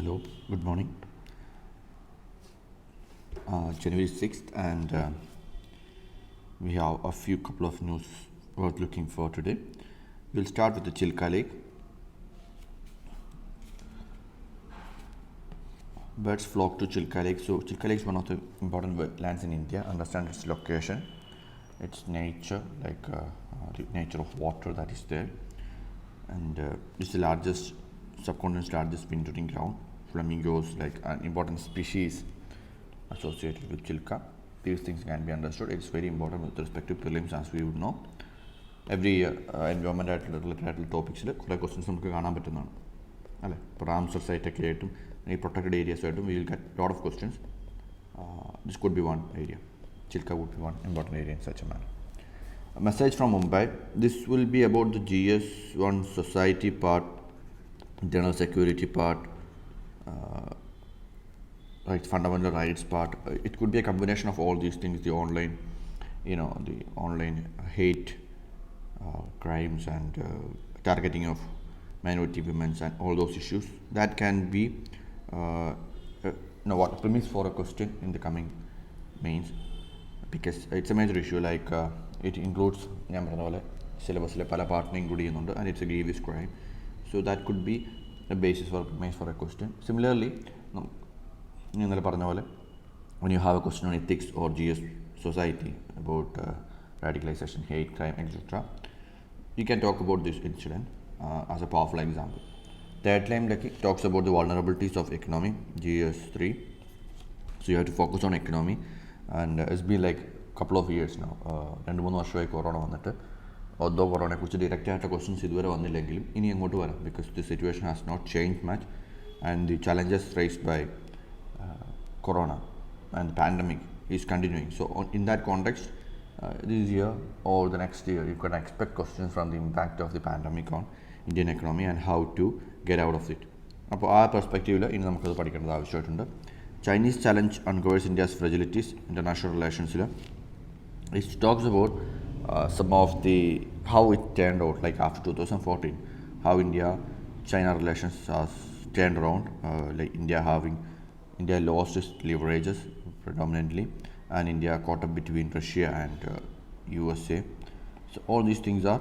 Hello, good morning. January 6th, and we have a few couple of news worth looking for today. We'll start with the Chilka Lake. Birds flock to Chilka Lake. So, Chilka Lake is one of the important wetlands in India. Understand its location, its nature, the nature of water that is there, and it's the largest subcontinent's largest wintering ground. Flamingos, like an important species associated with Chilka. These things can be understood. It's very important with respect to prelims, as we would know. Every year, environment related topics, questions നമുക്ക് കാണാൻ പറ്റുന്നതാണ് അല്ലേ. ഇപ്പോൾ Ramsar സൈറ്റൊക്കെ ആയിട്ടും ഈ protected areas ആയിട്ടും we will get lot of questions. This could be one area. Chilka would be one important area in such a manner. A message from Mumbai. This will be about the GS1 society part, internal security part, fundamental rights part. It could be a combination of all these things, the online hate crimes and targeting of minority women and all those issues. That can be premise for a question in the coming mains, because it's a major issue. It includes syllabus പല പാർട്ടിനെ include ചെയ്യുന്നുണ്ട്, and it's a grievous crime. So that could be a basis for a question. Similarly, ഇന്നലെ പറഞ്ഞ പോലെ, when you have a question on ethics or GS society about radicalization, hate crime, etc., you can talk about this incident as a powerful example. Third line talks about the vulnerabilities of economy, GS3. So you have to focus on economy, and it's been like a couple of years now. 2-3 വർഷമായി corona വന്നിട്ട്, although കൊറോണയെക്കുറിച്ച് direct ആയിട്ട് questions ഇതുവരെ വന്നില്ലെങ്കിലും ഇനി അങ്ങോട്ട് വരാം, because the situation has not changed much, and the challenges raised by corona and the pandemic is continuing. So in that context, this year or the next year, you can expect questions from the impact of the pandemic on Indian economy and how to get out of it. അപ്പോൾ ആ പെർസ്പെക്റ്റീവിൽ ഇനി നമുക്കത് പഠിക്കേണ്ടത് ആവശ്യമായിട്ടുണ്ട്. Chinese challenge uncovers India's fragilities, international relations. It talks about some of the how it turned out, like after 2014, how India-China relations has turned around, India lost its leverages predominantly, and India caught up between Russia and USA. So all these things are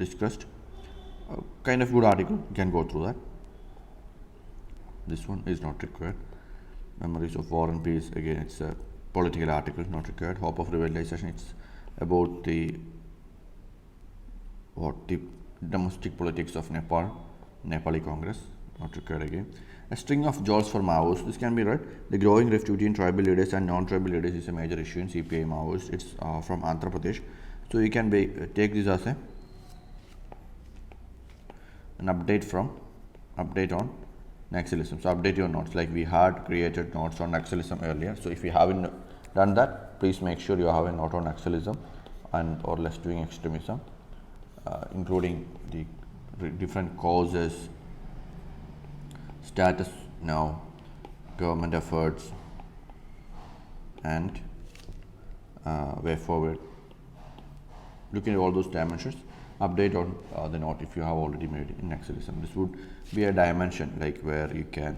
discussed. Kind of good article, you can go through that. This one is not required. Memories of War and Peace, again it's a political article, not required. Hope of Revitalization, it's about the domestic politics of Nepali Congress, not required again. A string of jolts for Maoists, this can be read. The growing rift between tribal leaders and non-tribal leaders is a major issue in CPI Maoists. It's from Andhra Pradesh. So you can take this as an update on Naxalism. So update your notes, like we had created notes on Naxalism earlier. So if you haven't done that, please make sure you have a note on Naxalism or left-wing extremism, including the different causes, status now, government efforts, and way forward. Looking at all those dimensions, update on the note if you have already made it in Naxalism. This would be a dimension like where you can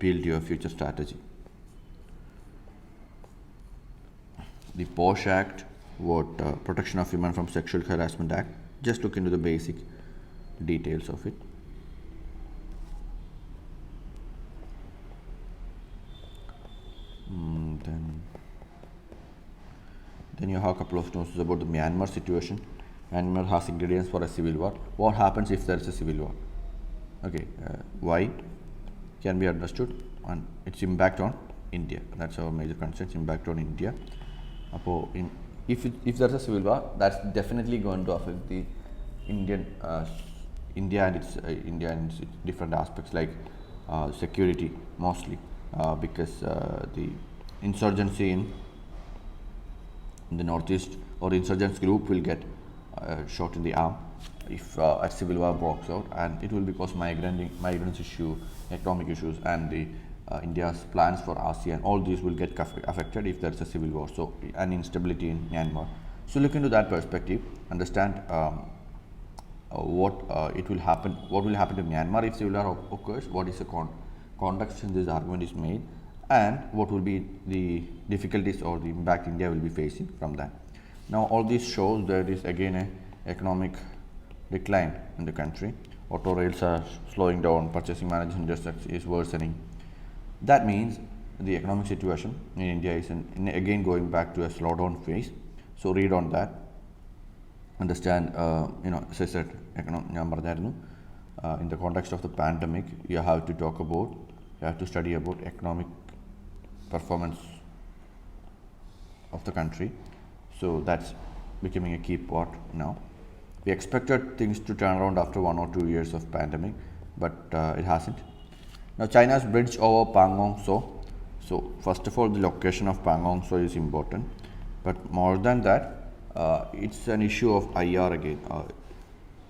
build your future strategy. The POSH Act, Protection of Women from Sexual Harassment Act. Just look into the basic details of it. Then you have a couple of notes about the Myanmar situation. Myanmar has ingredients for a civil war. What happens if there is a civil war? Okay, why can be understood, and its impact on India. That's our major concern, impact on India. If there's a civil war, that's definitely going to affect the India and its different aspects, like security mostly, because the insurgency in the northeast or insurgents group will get shot in the arm if a civil war breaks out, and it will because migrants issue, economic issues, and the India's plans for ASEAN, all these will get affected if there is a civil war. So an instability in Myanmar. So look into that perspective, understand what will happen to Myanmar if civil war occurs, what is the context in this argument is made, and what will be the difficulties or the impact India will be facing from that. Now all this shows there is again a economic decline in the country. Auto rails are slowing down, purchasing management industry is worsening. That means the economic situation in India is again going back to a slowdown phase. So read on that, understand, as I said, in the context of the pandemic, you have to study about economic performance of the country. So that's becoming a key part now. We expected things to turn around after 1 or 2 years of pandemic, but it hasn't. Now China's bridge over Pangong Tso. So first of all, the location of Pangong Tso is important, but more than that, it's an issue of IR again.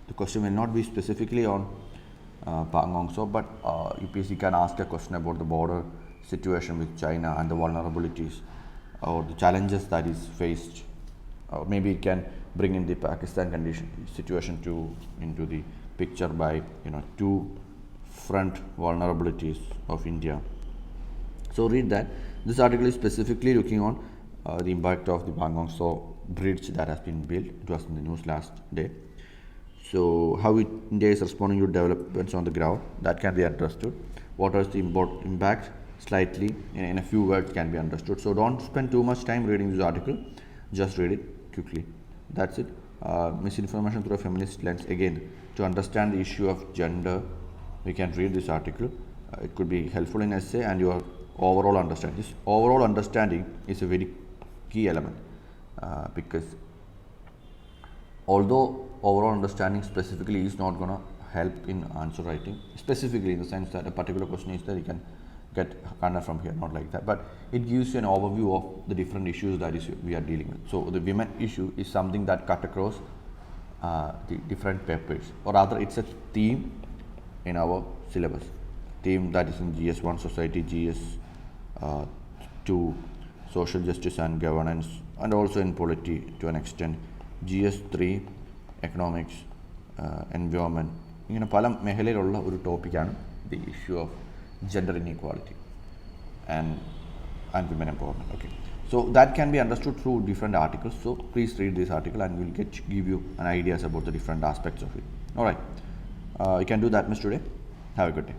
The question will not be specifically on Pangong Tso, but UPSC can ask a question about the border situation with China and the vulnerabilities or the challenges that is faced. Maybe it can bring in the Pakistan situation into the picture by two front vulnerabilities of India. So read that. This article is specifically looking on the impact of the Pangong Tso bridge that has been built. It was in the news last day. So how India is responding to developments on the ground, that can be understood. What is the impact? Slightly in a few words can be understood. So don't spend too much time reading this article, just read it quickly. That's it. Misinformation through a feminist lens. Again, to understand the issue of gender, we can read this article. It could be helpful in essay and your overall understanding. This overall understanding is a very key element because although overall understanding specifically is not going to help in answer writing, specifically in the sense that a particular question is that you can get kind from here, not like that, but it gives you an overview of the different issues that we are dealing with. So the women issue is something that cut across the different papers, or rather it's a theme in our syllabus, theme that is in GS1 society, GS2 social justice and governance, and also in polity to an extent, GS3 economics, environment. ഇങ്ങനെ പല മേഖലയിലുള്ള ഒരു ടോപ്പിക്കാണ് the issue of gender inequality and women empowerment. Okay, so that can be understood through different articles. So please read this article and we'll give you an ideas about the different aspects of it. All right, you can do that much today. Have a good day.